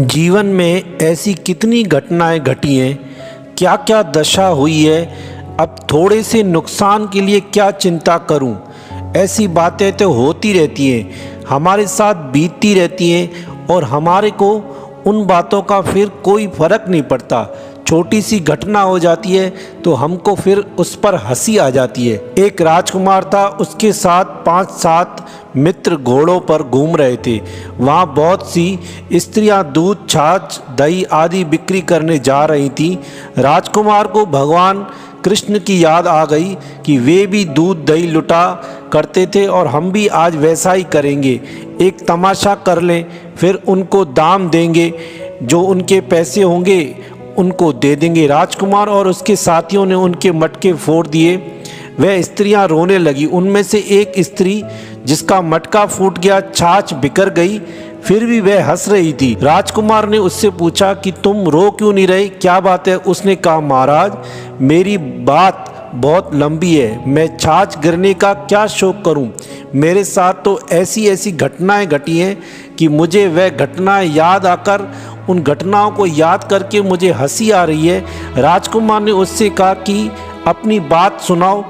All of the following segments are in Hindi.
जीवन में ऐसी कितनी घटनाएं घटी हैं, क्या क्या दशा हुई है, अब थोड़े से नुकसान के लिए क्या चिंता करूं। ऐसी बातें तो होती रहती हैं, हमारे साथ बीतती रहती हैं और हमारे को उन बातों का फिर कोई फ़र्क नहीं पड़ता। छोटी सी घटना हो जाती है तो हमको फिर उस पर हंसी आ जाती है। एक राजकुमार था, उसके साथ 5-7 मित्र घोड़ों पर घूम रहे थे। वहाँ बहुत सी स्त्रियाँ दूध, छाछ, दही आदि बिक्री करने जा रही थीं। राजकुमार को भगवान कृष्ण की याद आ गई कि वे भी दूध दही लुटा करते थे और हम भी आज वैसा ही करेंगे। एक तमाशा कर लें, फिर उनको दाम देंगे, जो उनके पैसे होंगे उनको दे देंगे। राजकुमार और उसके साथियों ने उनके मटके फोड़ दिए। वह स्त्रियां रोने लगी। उनमें से एक स्त्री जिसका मटका फूट गया, छाछ बिखर गई, फिर भी वह हंस रही थी। राजकुमार ने उससे पूछा कि तुम रो क्यों नहीं रही, क्या बात है। उसने कहा, महाराज मेरी बात बहुत लंबी है, मैं छाछ गिरने का क्या शौक करूं। मेरे साथ तो ऐसी ऐसी घटनाएं घटी हैं कि मुझे वह घटनाएं याद आकर, उन घटनाओं को याद करके मुझे हंसी आ रही है। राजकुमार ने उससे कहा कि अपनी बात सुनाओ,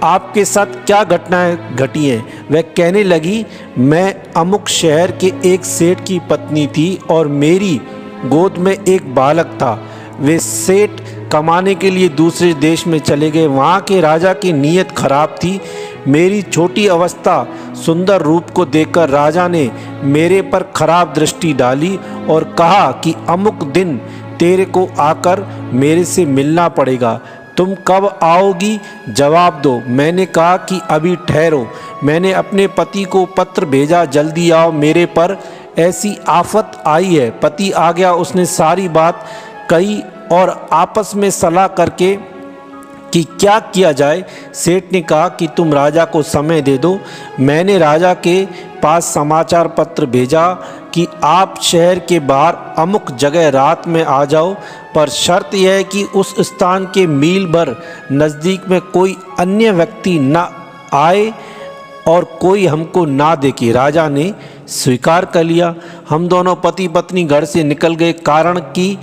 आपके साथ क्या घटनाएं घटी हैं। वह कहने लगी, मैं अमुक शहर के एक सेठ की पत्नी थी और मेरी गोद में एक बालक था। वे सेठ कमाने के लिए दूसरे देश में चले गए। वहाँ के राजा की नीयत खराब थी। मेरी छोटी अवस्था, सुंदर रूप को देखकर राजा ने मेरे पर खराब दृष्टि डाली और कहा कि अमुक दिन तेरे को आकर मेरे से मिलना पड़ेगा। तुम कब आओगी, जवाब दो। मैंने कहा कि अभी ठहरो। मैंने अपने पति को पत्र भेजा, जल्दी आओ, मेरे पर ऐसी आफत आई है। पति आ गया, उसने सारी बात कही और आपस में सलाह करके कि क्या किया जाए। सेठ ने कहा कि तुम राजा को समय दे दो। मैंने राजा के पास समाचार पत्र भेजा कि आप शहर के बाहर अमुक जगह रात में आ जाओ, पर शर्त यह है कि उस स्थान के मील भर नज़दीक में कोई अन्य व्यक्ति न आए और कोई हमको ना देखे। राजा ने स्वीकार कर लिया। हम दोनों पति पत्नी घर से निकल गए, कारण कि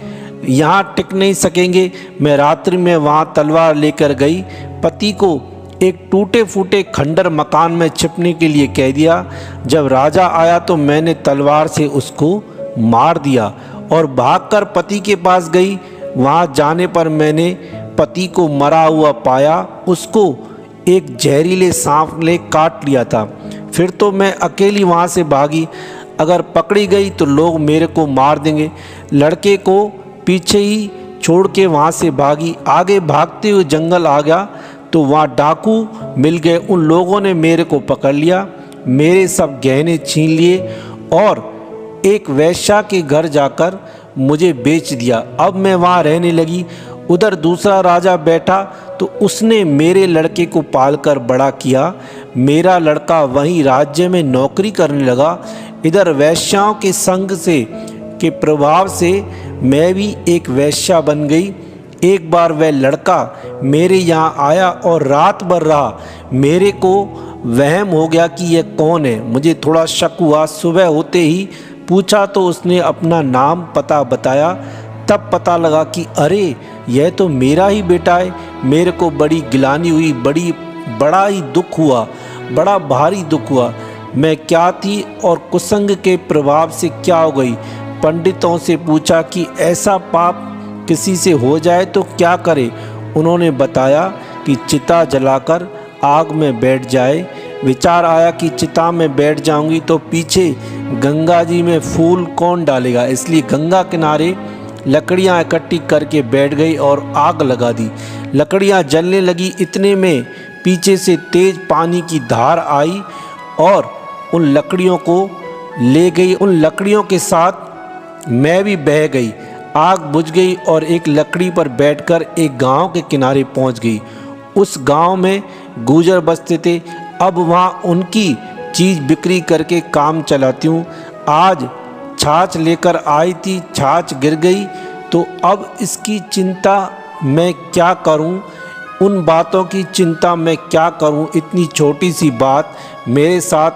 यहाँ टिक नहीं सकेंगे। मैं रात्रि में वहाँ तलवार लेकर गई। पति को एक टूटे फूटे खंडर मकान में छिपने के लिए कह दिया। जब राजा आया तो मैंने तलवार से उसको मार दिया और भागकर पति के पास गई। वहाँ जाने पर मैंने पति को मरा हुआ पाया। उसको एक जहरीले सांप ने काट लिया था। फिर तो मैं अकेली वहाँ से भागी। अगर पकड़ी गई तो लोग मेरे को मार देंगे। लड़के को पीछे ही छोड़ के वहाँ से भागी। आगे भागते हुए जंगल आ गया तो वहाँ डाकू मिल गए। उन लोगों ने मेरे को पकड़ लिया, मेरे सब गहने छीन लिए और एक वैश्या के घर जाकर मुझे बेच दिया। अब मैं वहाँ रहने लगी। उधर दूसरा राजा बैठा तो उसने मेरे लड़के को पालकर बड़ा किया। मेरा लड़का वहीं राज्य में नौकरी करने लगा। इधर वैश्याओं के संग से के प्रभाव से मैं भी एक वैश्या बन गई। एक बार वह लड़का मेरे यहाँ आया और रात भर रहा। मेरे को वहम हो गया कि यह कौन है। मुझे थोड़ा शक हुआ। सुबह होते ही पूछा तो उसने अपना नाम पता बताया। तब पता लगा कि अरे यह तो मेरा ही बेटा है। मेरे को बड़ी गिलानी हुई, बड़ा ही दुख हुआ, बड़ा भारी दुख हुआ। मैं क्या थी और कुसंग के प्रभाव से क्या हो गई। पंडितों से पूछा कि ऐसा पाप किसी से हो जाए तो क्या करे। उन्होंने बताया कि चिता जलाकर आग में बैठ जाए। विचार आया कि चिता में बैठ जाऊंगी तो पीछे गंगा जी में फूल कौन डालेगा, इसलिए गंगा किनारे लकड़ियां इकट्ठी करके बैठ गई और आग लगा दी। लकड़ियां जलने लगी। इतने में पीछे से तेज पानी की धार आई और उन लकड़ियों को ले गई। उन लकड़ियों के साथ मैं भी बह गई। आग बुझ गई और एक लकड़ी पर बैठकर एक गांव के किनारे पहुंच गई। उस गांव में गुजर बसते थे। अब वहाँ उनकी चीज़ बिक्री करके काम चलाती हूँ। आज छाछ लेकर आई थी, छाछ गिर गई तो अब इसकी चिंता मैं क्या करूँ, उन बातों की चिंता मैं क्या करूँ। इतनी छोटी सी बात मेरे साथ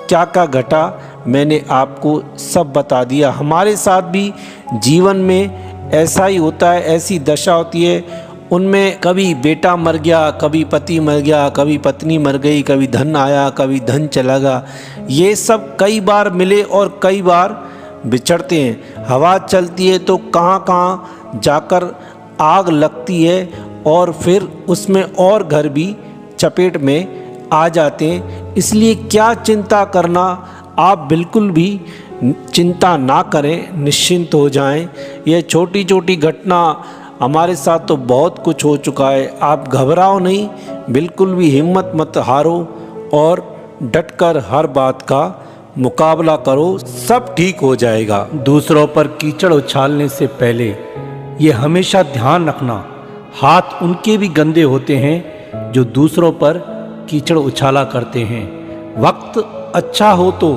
क्या क्या घटा मैंने आपको सब बता दिया। हमारे साथ भी जीवन में ऐसा ही होता है, ऐसी दशा होती है। उनमें कभी बेटा मर गया, कभी पति मर गया, कभी पत्नी मर गई, कभी धन आया, कभी धन चला गया। ये सब कई बार मिले और कई बार बिछड़ते हैं। हवा चलती है तो कहाँ कहाँ जाकर आग लगती है और फिर उसमें और घर भी चपेट में आ जाते हैं। इसलिए क्या चिंता करना, आप बिल्कुल भी चिंता ना करें, निश्चिंत हो जाएं। यह छोटी छोटी घटना हमारे साथ तो बहुत कुछ हो चुका है। आप घबराओ नहीं, बिल्कुल भी हिम्मत मत हारो और डटकर हर बात का मुकाबला करो, सब ठीक हो जाएगा। दूसरों पर कीचड़ उछालने से पहले ये हमेशा ध्यान रखना, हाथ उनके भी गंदे होते हैं जो दूसरों पर कीचड़ उछाला करते हैं। वक्त अच्छा हो तो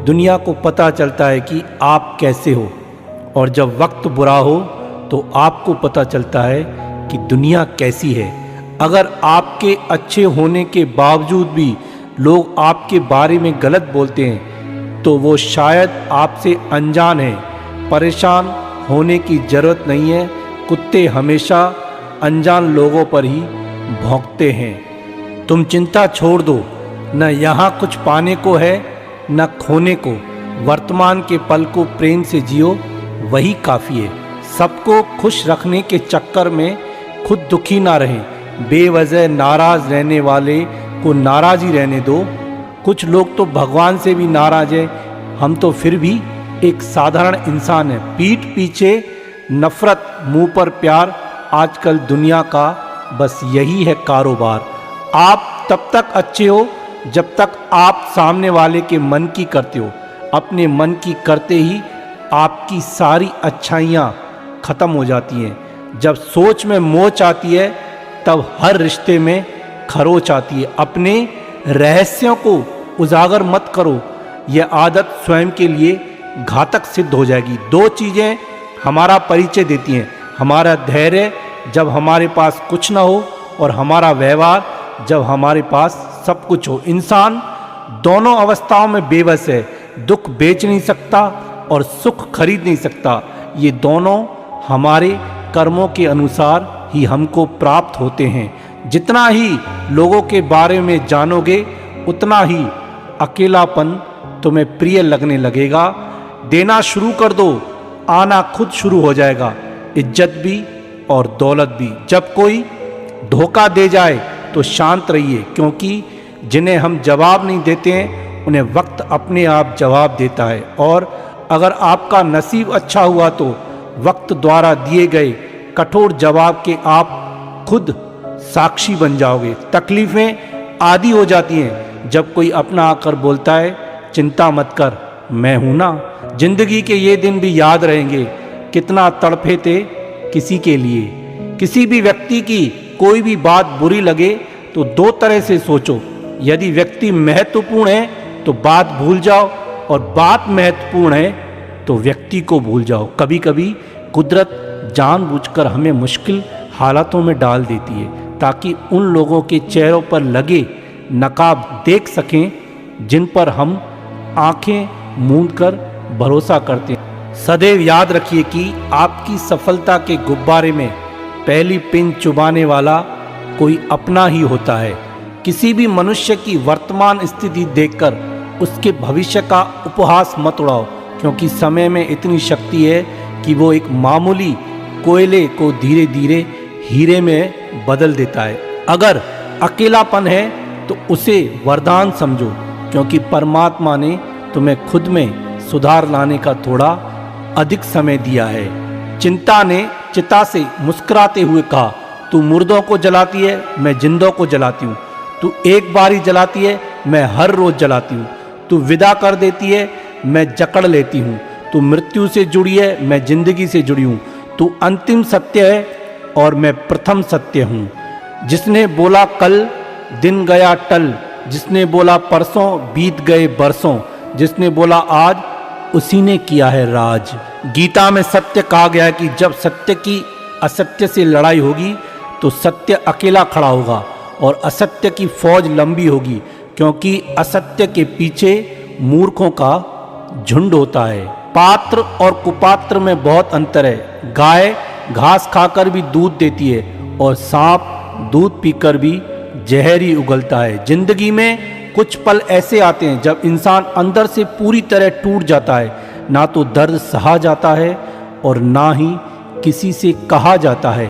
दुनिया को पता चलता है कि आप कैसे हो, और जब वक्त बुरा हो तो आपको पता चलता है कि दुनिया कैसी है। अगर आपके अच्छे होने के बावजूद भी लोग आपके बारे में गलत बोलते हैं तो वो शायद आपसे अनजान है। परेशान होने की ज़रूरत नहीं है, कुत्ते हमेशा अनजान लोगों पर ही भौंकते हैं। तुम चिंता छोड़ दो, न यहाँ कुछ पाने को है न खोने को। वर्तमान के पल को प्रेम से जियो, वही काफ़ी है। सबको खुश रखने के चक्कर में खुद दुखी ना रहें। बेवजह नाराज़ रहने वाले को नाराज़ ही रहने दो। कुछ लोग तो भगवान से भी नाराज़ हैं, हम तो फिर भी एक साधारण इंसान हैं। पीठ पीछे नफ़रत, मुंह पर प्यार, आजकल दुनिया का बस यही है कारोबार। आप तब तक अच्छे हो जब तक आप सामने वाले के मन की करते हो। अपने मन की करते ही आपकी सारी अच्छाइयाँ ख़त्म हो जाती हैं। जब सोच में मोच आती है तब हर रिश्ते में खरोच आती है। अपने रहस्यों को उजागर मत करो, यह आदत स्वयं के लिए घातक सिद्ध हो जाएगी। दो चीज़ें हमारा परिचय देती हैं, हमारा धैर्य जब हमारे पास कुछ ना हो और हमारा व्यवहार जब हमारे पास सब कुछ हो। इंसान दोनों अवस्थाओं में बेबस है, दुख बेच नहीं सकता और सुख खरीद नहीं सकता। ये दोनों हमारे कर्मों के अनुसार ही हमको प्राप्त होते हैं। जितना ही लोगों के बारे में जानोगे उतना ही अकेलापन तुम्हें प्रिय लगने लगेगा। देना शुरू कर दो, आना खुद शुरू हो जाएगा, इज्जत भी और दौलत भी। जब कोई धोखा दे जाए तो शांत रहिए, क्योंकि जिन्हें हम जवाब नहीं देते हैं उन्हें वक्त अपने आप जवाब देता है। और अगर आपका नसीब अच्छा हुआ तो वक्त द्वारा दिए गए कठोर जवाब के आप खुद साक्षी बन जाओगे। तकलीफ़ें आदी हो जाती हैं जब कोई अपना आकर बोलता है चिंता मत कर, मैं हूं ना। जिंदगी के ये दिन भी याद रहेंगे, कितना तड़पे थे किसी के लिए। किसी भी व्यक्ति की कोई भी बात बुरी लगे तो दो तरह से सोचो। यदि व्यक्ति महत्वपूर्ण है तो बात भूल जाओ, और बात महत्वपूर्ण है तो व्यक्ति को भूल जाओ। कभी कभी कुदरत जानबूझकर हमें मुश्किल हालातों में डाल देती है ताकि उन लोगों के चेहरों पर लगे नकाब देख सकें जिन पर हम आंखें मूंद कर भरोसा करते हैं। सदैव याद रखिए कि आपकी सफलता के गुब्बारे में पहली पिन चुभाने वाला कोई अपना ही होता है। किसी भी मनुष्य की वर्तमान स्थिति देखकर उसके भविष्य का उपहास मत उड़ाओ, क्योंकि समय में इतनी शक्ति है कि वो एक मामूली कोयले को धीरे धीरे हीरे में बदल देता है। अगर अकेलापन है तो उसे वरदान समझो, क्योंकि परमात्मा ने तुम्हें खुद में सुधार लाने का थोड़ा अधिक समय दिया है। चिंता ने चिता से मुस्कुराते हुए कहा, तू मुर्दों को जलाती है, मैं जिंदों को जलाती हूँ। तू एक बार ही जलाती है, मैं हर रोज जलाती हूँ। तू विदा कर देती है, मैं जकड़ लेती हूँ। तू मृत्यु से जुड़ी है, मैं जिंदगी से जुड़ी हूँ। तू अंतिम सत्य है और मैं प्रथम सत्य हूँ। जिसने बोला कल दिन गया टल, जिसने बोला परसों बीत गए बरसों, जिसने बोला आज उसी ने किया है राज। गीता में सत्य कहा गया है कि जब सत्य की असत्य से लड़ाई होगी तो सत्य अकेला खड़ा होगा और असत्य की फौज लंबी होगी, क्योंकि असत्य के पीछे मूर्खों का झुंड होता है। पात्र और कुपात्र में बहुत अंतर है। गाय घास खाकर भी दूध देती है और सांप दूध पीकर भी जहर ही उगलता है। जिंदगी में कुछ पल ऐसे आते हैं जब इंसान अंदर से पूरी तरह टूट जाता है। ना तो दर्द सहा जाता है और ना ही किसी से कहा जाता है।